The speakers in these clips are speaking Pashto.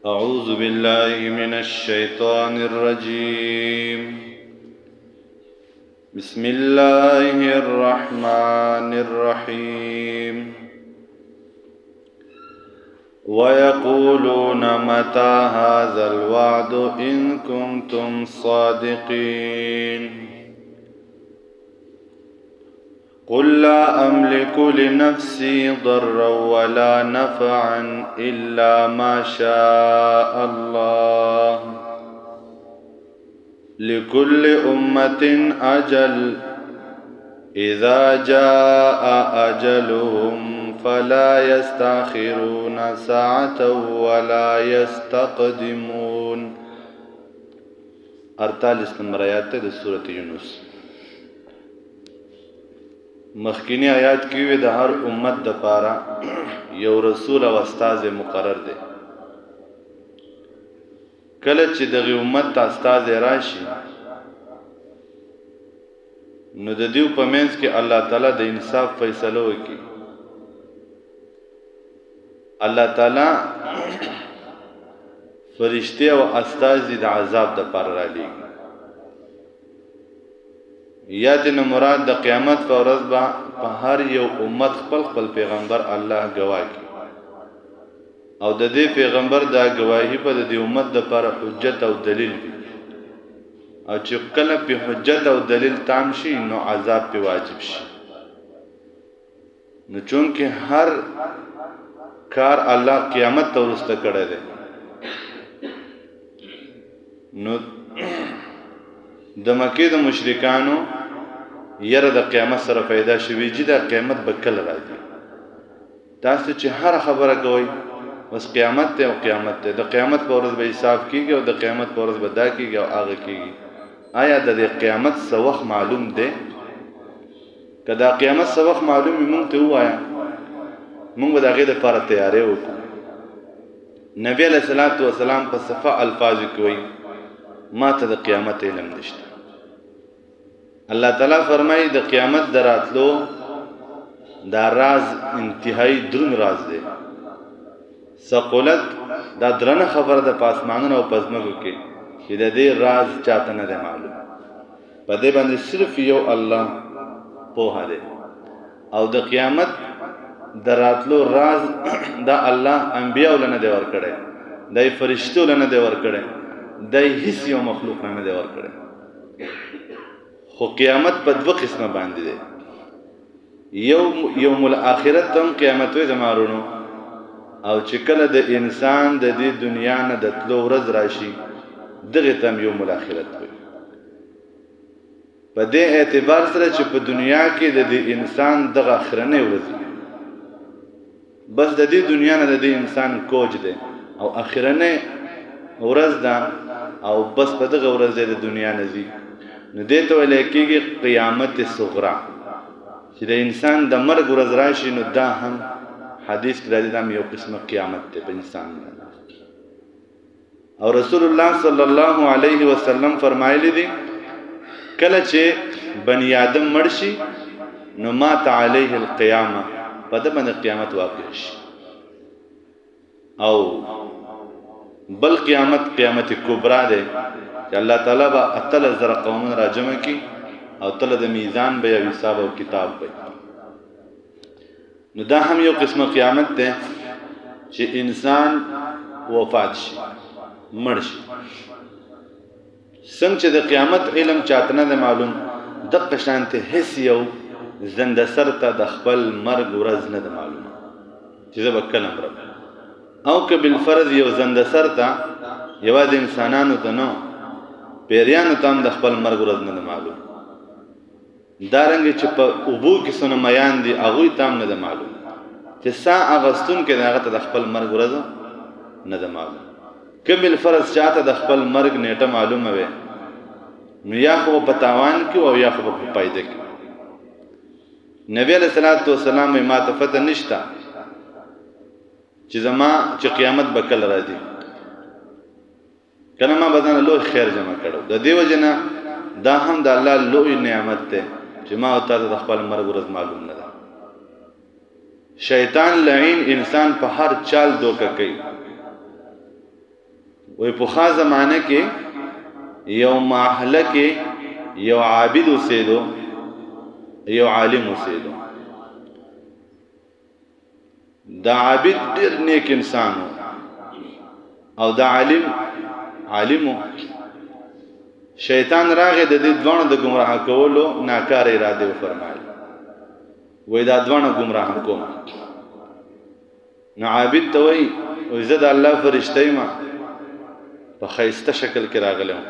أعوذ بالله من الشيطان الرجيم. بسم الله الرحمن الرحيم. ويقولون متى هذا الوعد إن كنتم صادقين. قل لا أملك لنفسي ضرا ولا نفعا إلا ما شاء الله. لكل أمة أجل إذا جاء أجلهم فلا يستأخرون ساعة ولا يستقدمون. 48 نمبر آیات ته د سورۃ یونس. مخکینی آیات کې وی د هر امت د پاره یو رسول او استاد مقرر دی. کله چې دغه امت ته استاد راشي نو د دیو په منځ کې الله تعالی د انصاف فیصله وکړي. الله تعالی فرشتي او استاد د عذاب د پر را لېږي. یا دې مراد د قیامت په ورځ به هر یو امت خپل خپل پیغمبر الله گواه کړي او د دې پیغمبر دا گواهی په د دې امت د پر حجت او دلیل وي. او چې کله په حجت او دلیل تام شي نو عذاب په واجب شي. نو چونکه هر کار الله قیامت ته ورسته کړی دی نو د مکې د مشرکانو یره د قیامت سره پیدا شوی چې د قیامت به کله راځي. تاسو چې هر خبره کوئ بس قیامت ته او قیامت ته، د قیامت په ورځ به حساب کیږي او د قیامت په ورځ به دا کیږي او هغه کیږي. آیا د قیامت څه وخت معلوم دی؟ که دا قیامت څه وخت معلوم وي موږ ته ووایه، موږ به د هغې دپاره تیاری وکړو. نبی علیه الصلاة والسلام په صفا الفاظو کې وایي ما ته د قیامت علم نشته. الله تعالی فرمایي د قیامت د راتلو دا راز انتهایی درون راز دی. ثقلت دا درنه خبره د پاسمانونو او پزمکو کې چې د دې راز چاته نه دی معلوم. په دې باندې صرف یو الله پوهه دی. او د قیامت د راتلو راز دا الله انبیاء له نه دی ورکړی، دای فرشتو له نه دی ورکړی، دای هیڅ یو مخلوق نه دی ورکړی. خو قیامت په دوه قسمه باندې دی. یوم الاخرت هم قیامت وي زمارونو، او چې کله د انسان د دې دنیا نه د تلو ورځ راشي دغه تم یوم الاخرت وي. په دې اعتبار سره چې په دنیا کې د دې انسان دغه اخرنۍ ورځ بس د دې دنیا نه د دې انسان کوج دی او اخرنۍ ورځ ده او بس په دغه ورځ د دنیا نه ځي. نو دې ته ویل کېږي قیامت صغرا. چې د انسان د مرګ ورځ راشي نو دا هم حدیث کې راځي دا یو قسمه قیامت دی په انسان. او رسول الله صلی الله علیه وسلم فرمایلی دي کله چې بنی آدم مړ شي نو مات علیه القیامه، په ده باندې قیامت واقع شي. او بل قیامت قیامت کبرا دی چې الله تعالی به 8000 قومونه را جمع کړي او تله د میزان به یو حساب او کتاب به. نو دا هم یو قسمه قیامت دی چې انسان وفات شي مړ شي. څنګه چې د قیامت علم چاته نه معلوم دغه شانته هیڅ یو زنده سر ته د خپل مرګ ورځ نه معلومه چې زه به کله مرم. او که بالفرض یو زنده سر ته یوازې انسانانو ته نه پیریانو ته هم د خپل مرګ ورځ نه معلوم. دارنګه چې په اوبو کې څونه میان دي هغوی ته هم نه معلوم چې سا اغستون کې هغه ته د خپل مرګ ورځ نه معلوم. که بالفرض چاته د خپل مرګ نیټه معلومه وي نو یا خو په تاوان کې او یا خو په پایده کې. نبی علیہ الصلوۃ والسلام ما ته فتح نشته چې زما چې قیامت به کله راځي، کنه ما بدن لوی خیر جمع کړو. د دیو جنا دا هم د الله لوی نعمت ده چې ما او تاسو د خپل مرګ ورځ معلوم نه ده. شیطان لعین انسان په هر چال دوکه کوي. وی په خاص زمانه کې یو محله کې یو عابد اوسېدو یو عالم اوسېدو. دا عابد ډېر نیک انسان او دا عالم شیطان راغی د دې دوه د گمراه کولو ناکار اراده وفرمایي وای دا دوه گمراه کوم. نو عابد ته وای زه د الله فرشته یم په خیسته شکل کې راغلم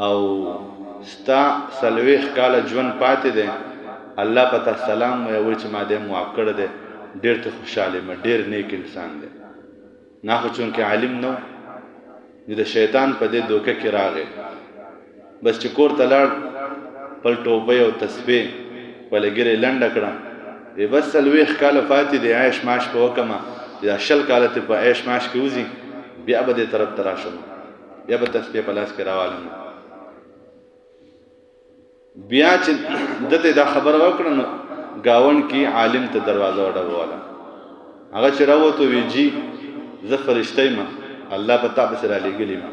او ستا سلويخ کاله ژوند پاتې دی الله پتا سلام وای چې ما دې معاف کړ دې ډېر ته خوشاله م ډېر نیک انسان دی. نه خو چونکې عالم نو د شیطان په دې دوکه کې راغی بس چې کور ته لاړ پل ټوپۍ او تسبیح ولګرې لنډه کړه وی بس سلويخ کاله پاتې دی عیش معاش په وکمه دا شل کاله ته په عیش معاش کې وځي بیا به دې طرف ته راشم بیا به تسبیح په لاس کې راوالم. بیا چې دته دا خبره وکړه نو گاون کې عالم ته دروازه وډبواله هغه چې راوته وی جی زه فرشته یم الله په تابع سره لګلی ما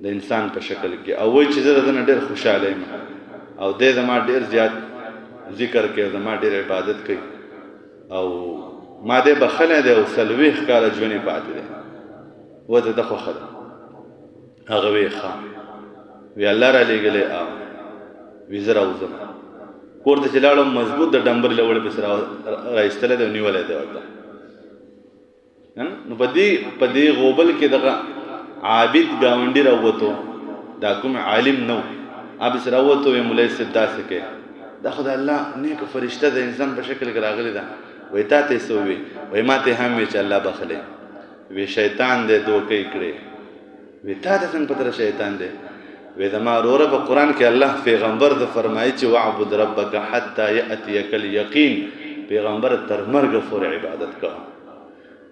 د انسان په شکل کې او وای چې زه دنه ډېر خوشاله یم او دې زما ډېر زیات ذکر کوي زما ډېر عبادت کوي او ما دې بخله دې او سلويخ کاله ژوند پاتې دی وته د خو خل هغه وی خان وی الله را لګلې او وی زرا وزم کور ته چلاړم مضبوط د ډمبر لوړ به سره راځتله دی نیولې دی وته نو پدې غوبل کې دغه عابد گاونډي راوته دا کوم عالم نو اب سره راوته وی مولای سدا سکے دا خدای الله نیک فرشته د انسان په شکل کې راغلی دا وای تا ته سووي وای ما ته هم چې الله بخله وی شیطان دې دوکې کړې وی تا ته څنګه پتر شیطان دې وی زما وروره په قران کې الله پیغمبر ته فرمایي چې واعبد ربک حتا یاتیک الیقین پیغمبر تر مرګ پورې عبادت کوه.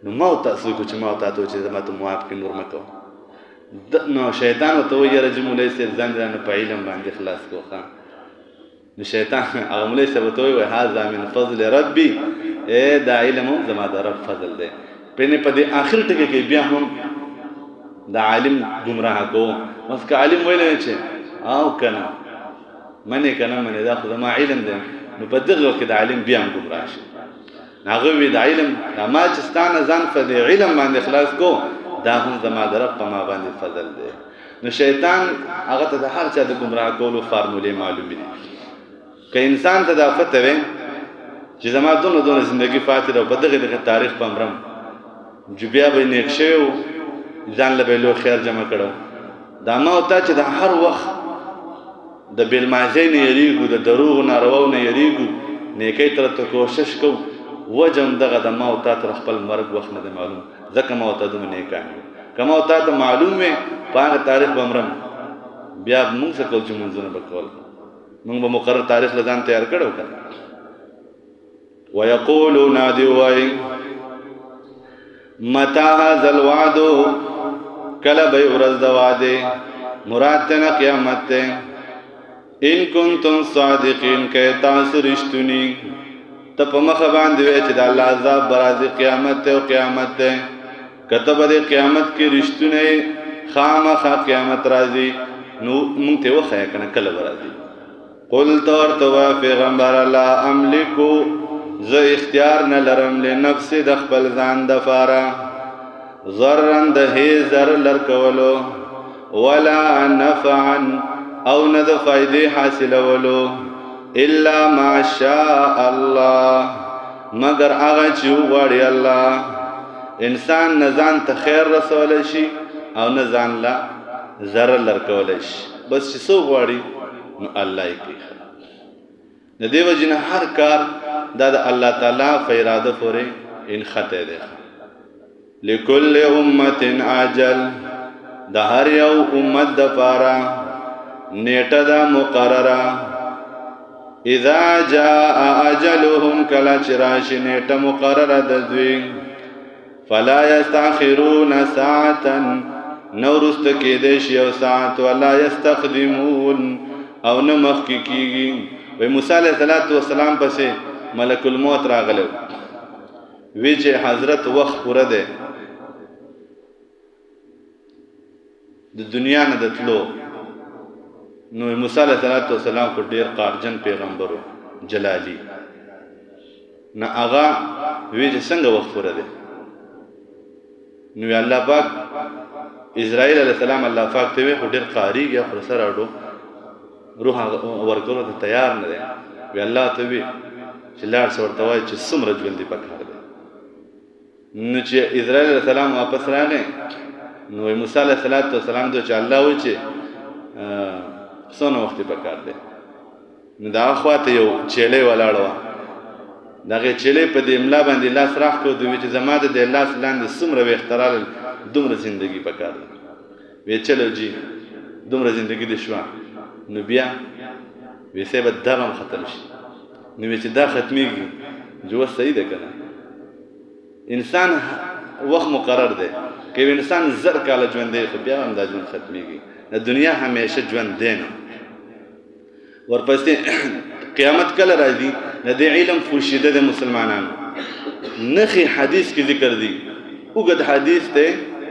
نو ما تاسو کو چې ما تاسو چې زما ته معاف کړي نور مکو نو شیطان ته وی رجم له سر ځان رانه په علم باندې خلاص کوخه. نو شیطان هغه مولای څه وته وی هاذا من فضل ربي دا علم زما د رب فضل دی. په دې اخر ټکي کې بیا هم دا عالم گمراه کو مس که عالم ویل نه چې او کنه منه کنه منه دا خو ما علم دی نو په دغه وخت د عالم بیا هم گمراه شي. هغه وی د علم ما چې ستانه ځان په دې علم باندې خلاص کو دا هم زما د رب په ما باندې فضل دی. نو شیطان هغه ته د هر چا د گمراه کولو فارمولې معلومې دي. که انسان ته دا فتح وي چې زما دونه زندگی فاتحه او په دغه تاریخ په امرم جو بیا به نیک شو ځان له بلو خیر جمع کړو دا ما او تا چې د هر وخت د بیل مازی نه یریږو د دروغ نارواو نه یریږو نیکی تر ته کوشش کو وجم دغه د ما او تا تر خپل مرګ وخت نه معلوم ځکه ما او تا دومره نیکان کما او تا ته معلوم وي په هغه تاریخ بمرم بیا موږ څه کوو چې مونږ نه وکول موږ به مقرر تاریخ لزان تیار کړو کنه. ويقولون دعوي متى هذا الوعد کله به ورځ د وعده مراد ته قیامت ته ان کنتم صادقین کې تاسو رښتونی ته په مخ باندې وای چې د الله عذاب برازي قیامت ته او قیامت ته کته به قیامت کې رښتونی خامخا قیامت راځي نو مونږ ته وخیا کنه کله راځي. قل تورتوا پیغمبر لا املکو زه اختیار نه لرم لنفس د خپل ځان د فاره ضررن د هي ضرر لر کولو ولا نفعا او نه د فائدې حاصلولو الا ما شاء الله مگر هغه چې وغواړي الله. انسان نه ځان ته خیر رسول شي او نه ځان لا ضرر لر کول شي بس چې څو غواړي نو الله یې کوي. د دې وجنه هر کار دا د الله تعالی فیراده پورې ان خطه ده. لكل امه اجل د هر یو امت د پاره نیټه دا مقرره اذا جاء اجلهم کلا چراش نیټه مقرره د دوی فلا يستاخرون ساعه نورست کې دې شی او ساعت ولا يستقدمون او نه مخ کې کیږي. وی موسی علیہ السلام پسې ملک الموت راغلو وی چې حضرت وخت پوره ده د دنیا نه د تلو نو موسی علیه السلام کو ډیر قارجن پیغمبرو جلالی نه هغه وی چې څنګه وخت پوره دی نو الله پاک اسرائیل علیه السلام الله پاک ته وی خو ډیر قاری یا پر سره اډو روح ورکولو ته تیار نه دی وی الله ته وی چې لاړ څورته وای چې څومره ژوند دی پکار دی نو چې اسرائیل علیه السلام واپس راغی نو موسی علیه السلام ته چې الله وی چې څونه وخت پکار دی نو دا خواته یو چيله ولاړ و دغه چيله په دې املا باندې لاس راخ کو دوی چې زما د لاس لاندې څومره وخترال دومره ژوندۍ پکار دی وی چلو جی دومره ژوندۍ دي شو نو بیا وی سه به دغه ختم شي نو چې دا ختميږي جو صحیح ده کنه انسان وخت مقرر دی که انسان زر کاله ژوند دی خو بیا هم دا ژوند ختميږي د دنیا همیشه ژوند دی نه ورپسې قیامت کله راځي د علم فوشیده د مسلمانانو نخي حدیث کې ذکر دی وګد حدیث ته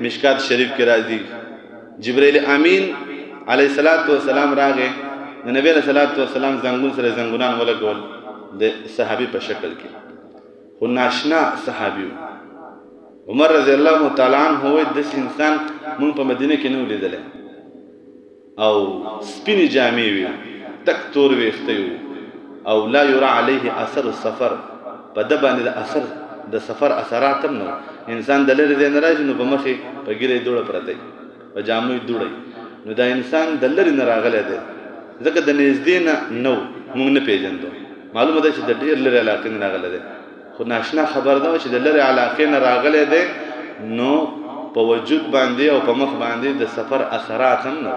مشکات شریف کې راځي جبرائیل امین علیه السلام راغی د نبی علیه السلام زنګون سره زنګونان ولګول د صحابي په شکل کې خو ناشنا صحابي عمر رضی الله تعالی عنہ هو د انسان مونږ په مدینه کې نه ولیدل او سپینی جامې وي تک تور ویخته وي او لا يرى عليه اثر السفر په د باندې د اثر د سفر اثرات هم نو انسان د لری د ناراض نو په مخې په ګیره دوړه پرته په جامې دوړي نو دا انسان د لری نه راغلی دی ځکه د نږدې نه نو مونږ نه پیژندو معلومه ده چې د ډیر لری علاقې نه راغلی دی خو ناشنا خبر ده چې د لری علاقې نه راغلی دی نو په وجود باندې او په مخ باندې د سفر اثرات هم نو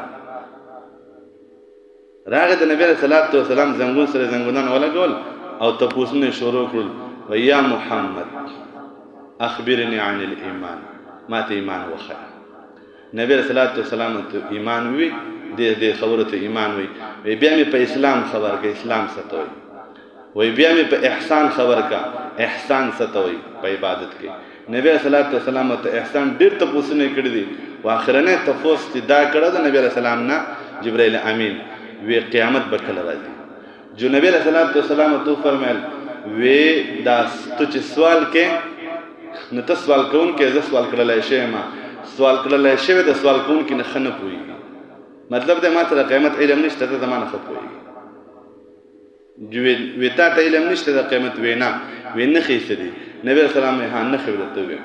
راغه د نبی صلی الله علیه وسلم زنګون سره زنګونان ولګول او تاسو شروع کړل ويا محمد اخبرني عن الايمان ما ته ایمان وخه نبی صلی الله علیه وسلم ته ایمان وی د خبره ته ایمان وی بیا می په اسلام خبر کې اسلام ستوي وی بیا می په احسان خبر کا احسان ستوي په عبادت کې نبی صلی الله علیه وسلم ته احسان ډیر تاسو نه کړی دي واخرنه تاسو دا کړه د نبی صلی الله علیه وسلم نه جبرائیل امین وی قیامت بکل راځي جو نبی صلی الله علیه وسلم تو فرمایل وی دا ته چې سوال کې نو ته سوال کوون کې زه سوال کړلای شم ما سوال کړلای شم د سوال کوون کې نه خنه پوي مطلب د ماته د قیامت علم نشته ته زمانه خو پوي جو وی تا ته علم نشته د قیامت وینا وینه خېسته دي نبی صلی الله علیه وسلم نه خبرته وی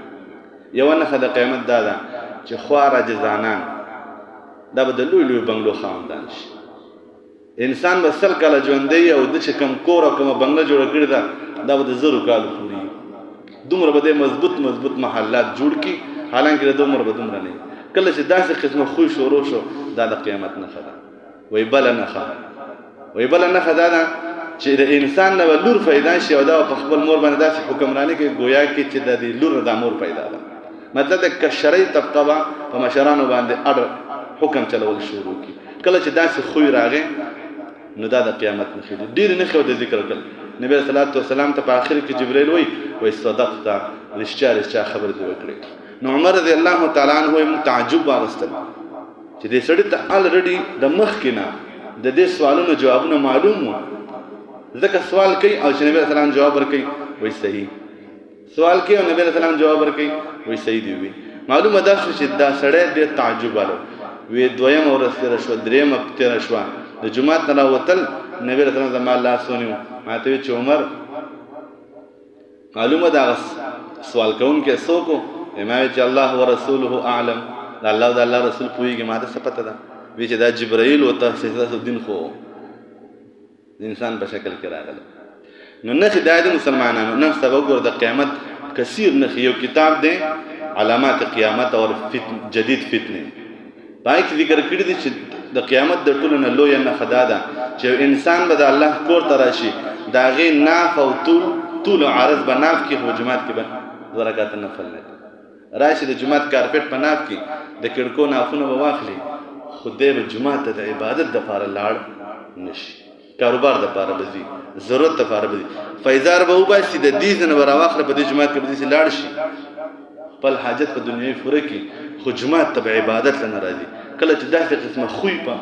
یو نه د قیامت دا چې خواره جزانان دا به د لوی بنگلو خاندان شي انسان به سل کاله ژوندی او د چې کم کور او کومه بنگله جوړه کړې ده دا به د زرو کالو پوري دومره به د مضبوط محلات جوړ کی حالانکه د دومره به دومره نه کله چې داسې قسمه خوش شروع شو دا د قیامت نښه ده وی بل نښه دا ده چې د انسان نه لور پیدا شي او دا په خپل مور باندې داسې حکمرانی کوي گویا کې چې د دې لور د مور پیدا ده مطلب د کشرۍ طبقه په مشرانو باندې اړ حکم چلول شروع کی کله چې داسې خوې راغی نو دا د قیامت نښې دي ډېرې نښې د ذکر کړل نبی صلی الله علیه وسلم ته په آخر کې جبرائیل وی صدقته رښتیا خبرې دې وکړې نو عمر رضی الله تعالی عنہ تعجب واغستل چې دې سړي ته الریډي د مخکې نه د دې سوالونو جوابونه معلوم وو ځکه سوال کوي او چې نبی صلی الله علیه وسلم جواب ورکوي وی صحیح سوال کوي او نبی صلی الله علیه وسلم جواب ورکوي وی صحیح دی وی معلومه ده چې دا سړی ډېر تعجب والو وی دویم ورځ تېره شوه درېیمه تېره شوه د جومات نه راوتل نبی رسول الله زما لاس ونیو ما ته وی چې عمر معلومه ده سوال کوونکی څوک و ما وی چې الله ورسوله اعلم د الله او د الله رسول پوهېږي ما ته څه پته ده وی چې دا جبرائیل و تاسیس الدین خو انسان په شکل کې راغله نو نښې دا د مسلمانانو نن سبا وګوره د قیامت کثیر نښې یو کتاب دی علامات قیامت اور جدید فتنه پای کې ذکر کړی دی چې د قیامت د ټولو نه لویه نښه دا ده چې انسان به د الله کور ته راشي د هغې ناف او طول او عرض به ناف کې خو جومات کې به 2 رکعته نفل نه راشي د جومات کارپېټ په ناف کې د کړکو نافونه به واخلي خو دی به جومات ته د عبادت دپاره لاړ نشي کاروبار دپاره به ځي ضرورت دپاره به ځي فیضار به وباسي د دې ځای نه به راواخله په دې جومات کې به داسې لاړ شي خپل حاجت په دنیاوي پوره کړي خو جومات ته به عبادت له نه راځي کله چې داسې قسمه خوی په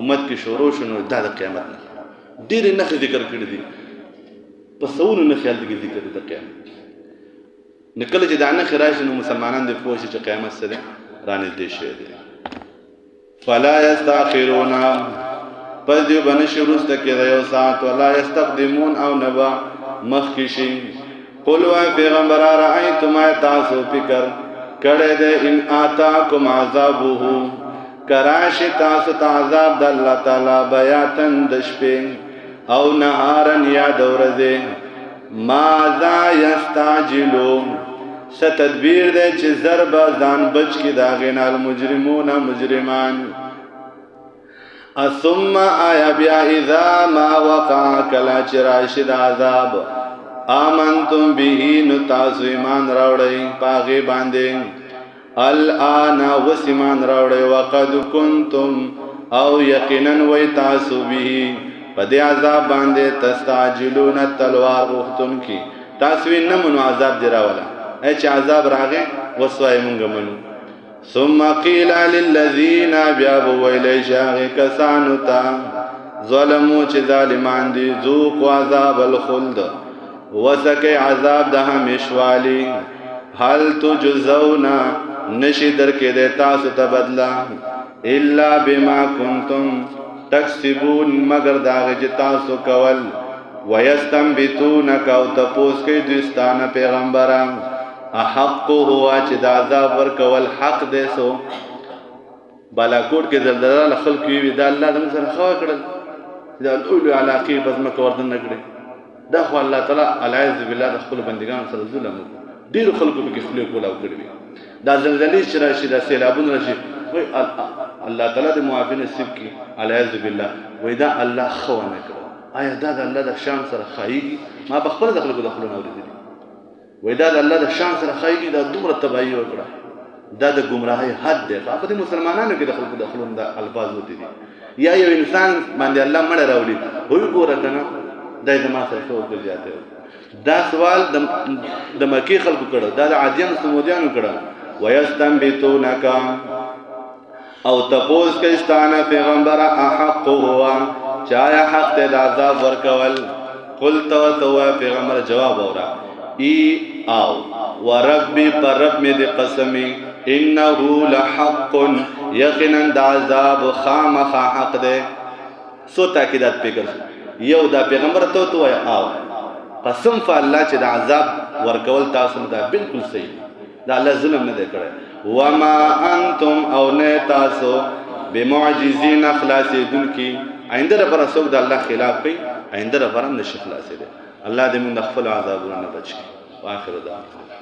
امت کې شروع شنو دا د قیامت نه ډېرې نښې ذکر کړي دي په سونو نښې هلته کې ذکر دي د قیامت نو کله چې دا نښې راشي نو مسلمانان دې پوه شي چې قیامت څه دی رانږدې شوی دی فلا یستاخرون پس دیو بنشي وروسته کېده یو ساعت ولا یستقدمون او نه به مخکې شي قل وای پیغمبره رأیتم آیا تاسو فکر کړی دی ان آتاکم عذابه کراشي تاسو ته عذاب د الله تعالی بیاتن د شپې او نهارن یا د ورځې ماذا یستعجلون څه تدبیر دی چې زر به ځان بچ کړي د هغې نه المجرمون مجرمان ثم آیا بیا اذا ما وقع کله چې راشي د عذاب آمنتم به نو تاسو ایمان راوړئ په هغې باندې الآن وس ایمان راوړئ وقد کنتم او یقینا وی تاسو به په دې عذاب باندې تستعجلون تلوار غوښتونکي تاسو یې نه منو عذاب دې راوله چې عذاب راغی اوس وایي مونږ منو ثم قیل للذین بیا به ویلی شي هغې کسانو ته ظلمو چې ظالمان دي ذوقوا عذاب الخلد وسکئ عذاب د همیشوالي هل تجزون نشي درکېدی تاسو ته بدله الا بما کنتم تکسبون مگر د هغې چې تاسو کول ویستنبتونک او تپوس کوي دوی ستانه پیغمبره احق هو چې د عذاب ورکول حق دی سو بالاکوټ کې زلزله له خلکو وي دا الله زموږ سره ښه وکړل دا لوی لوی علاقې به ځمکه ورته نه کړې دا خو الله تعالی العیاذ بالله د خپلو بندګانو سره ظلم وکړو ډېرو خلکو پکې خولې کولاو کړې وي دا زلزلې چې راشي دا سیلابونه راشي وایي الله تعالی دې معافي نصیب کړي العیاذ بالله وایي دا الله ښه ونه کړه آیا دا د الله د شان سره ښایېږي ما په خپله د خلکو د خولو نه اورېدلي وایي دا د الله د شان سره ښایېږي دا دومره تباهي وکړه دا د ګمراهۍ حد دی په دې مسلمانانو کې د خلکو د خولو دا الفاظ وتي دي یا یو انسان باندې الله مړه راولي وایي ګوره که نه دا یې زما سره ښه وکړل زیاتی دا سوال د مکې خلکو کړه دا د عادیانو سمودیانو کړه ویستنبتونک او تپوس کوي ستانه پیغمبره احق هو چې آیا حق دی د عذاب ورکول قلت ورته ووایه پیغمبره جواب اورا ای او وربي پر رب مې د قسمي انه لحق یقینا د عذاب خامخا حق دی څو تاکیدات فکر یو دا پیغمبر ته ووایه او قسم په الله چې د عذاب ورکول تاسو دا بالکل صحیح دا الله ظلم نه دی کړی وما انتم او نه تاسو بمعجزین خلاصېدونکي آینده لپاره څوک د الله خلاف کوي آینده لپاره هم نشي خلاصېدی الله دې موږ د خپلو عذابونو نه بچ کړي واخر دعوانا